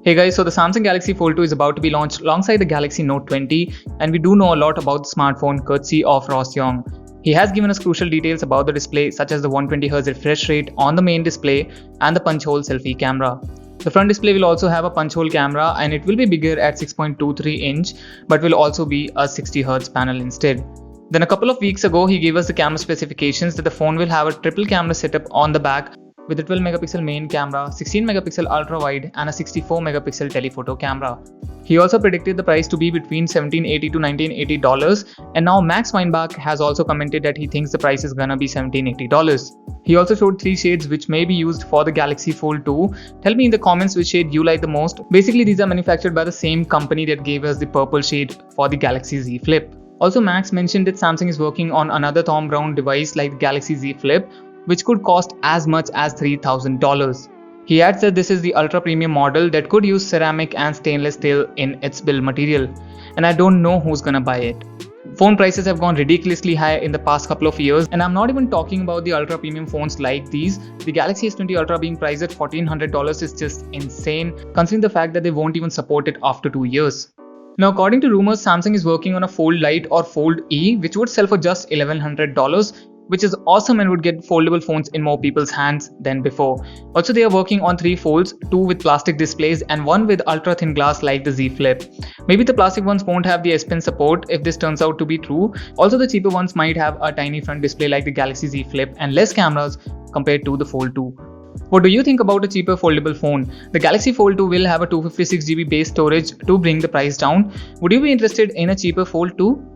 Hey guys, so the Samsung Galaxy Fold 2 is about to be launched alongside the Galaxy Note 20, and we do know a lot about the smartphone courtesy of Ross Young. He has given us crucial details about the display such as the 120Hz refresh rate on the main display and the punch hole selfie camera. The front display will also have a punch hole camera and it will be bigger at 6.23 inch but will also be a 60Hz panel instead. Then a couple of weeks ago he gave us the camera specifications that the phone will have a triple camera setup on the back with a 12 megapixel main camera, 16 megapixel ultra wide and a 64 megapixel telephoto camera. He also predicted the price to be between $1780 to $1980, and now Max Weinbach has also commented that he thinks the price is gonna be $1780. He also showed 3 shades which may be used for the Galaxy Fold 2. Tell me in the comments which shade you like the most. Basically these are manufactured by the same company that gave us the purple shade for the Galaxy Z Flip. Also Max mentioned that Samsung is working on another Thom Browne device like the Galaxy Z Flip, which could cost as much as $3,000. He adds that this is the ultra premium model that could use ceramic and stainless steel in its build material, and I don't know who's gonna buy it. Phone prices have gone ridiculously high in the past couple of years, and I'm not even talking about the ultra premium phones like these. The Galaxy S20 Ultra being priced at $1,400 is just insane, considering the fact that they won't even support it after 2 years. Now, according to rumors, Samsung is working on a Fold Lite or Fold E, which would sell for just $1,100. Which is awesome and would get foldable phones in more people's hands than before. Also, they are working on 3 folds, 2 with plastic displays and 1 with ultra thin glass like the Z Flip. Maybe the plastic ones won't have the S Pen support if this turns out to be true. Also, the cheaper ones might have a tiny front display like the Galaxy Z Flip and less cameras compared to the Fold 2. What do you think about a cheaper foldable phone? The Galaxy Fold 2 will have a 256GB base storage to bring the price down. Would you be interested in a cheaper Fold 2?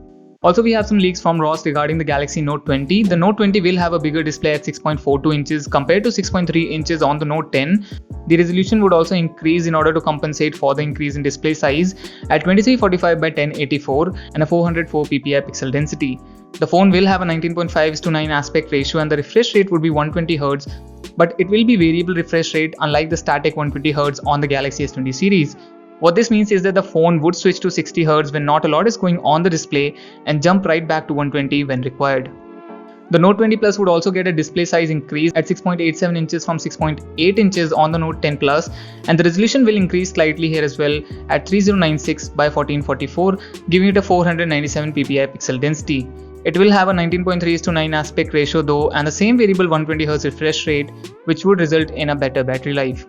Also, we have some leaks from Ross regarding the Galaxy Note 20. The Note 20 will have a bigger display at 6.42 inches compared to 6.3 inches on the Note 10. The resolution would also increase in order to compensate for the increase in display size at 2345 by 1084 and a 404 ppi pixel density. The phone will have a 19.5:9 aspect ratio and the refresh rate would be 120Hz, but it will be variable refresh rate unlike the static 120Hz on the Galaxy S20 series. What this means is that the phone would switch to 60Hz when not a lot is going on the display and jump right back to 120 when required. The Note 20 Plus would also get a display size increase at 6.87 inches from 6.8 inches on the Note 10 Plus, and the resolution will increase slightly here as well at 3096 by 1444, giving it a 497 ppi pixel density. It will have a 19.3:9 aspect ratio though and the same variable 120Hz refresh rate, which would result in a better battery life.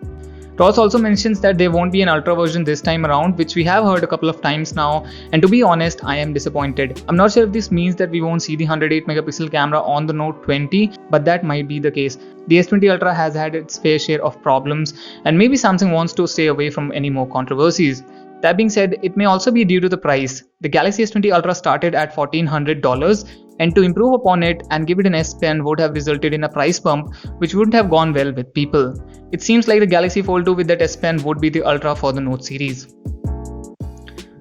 Ross also mentions that there won't be an ultra version this time around, which we have heard a couple of times now, and to be honest, I am disappointed. I'm not sure if this means that we won't see the 108 megapixel camera on the Note 20, but that might be the case. The S20 Ultra has had its fair share of problems, and maybe Samsung wants to stay away from any more controversies. That being said, it may also be due to the price. The Galaxy S20 Ultra started at $1,400, and to improve upon it and give it an S Pen would have resulted in a price bump which wouldn't have gone well with people. It seems like the Galaxy Fold 2 with that S Pen would be the Ultra for the Note series.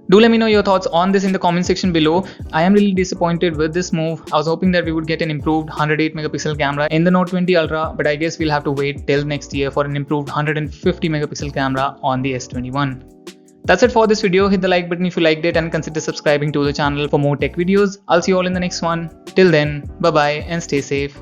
Do let me know your thoughts on this in the comment section below. I am really disappointed with this move. I was hoping that we would get an improved 108 megapixel camera in the Note 20 Ultra, but I guess we'll have to wait till next year for an improved 150 megapixel camera on the S21. That's it for this video. Hit the like button if you liked it and consider subscribing to the channel for more tech videos. I'll see you all in the next one. Till then, bye bye and stay safe.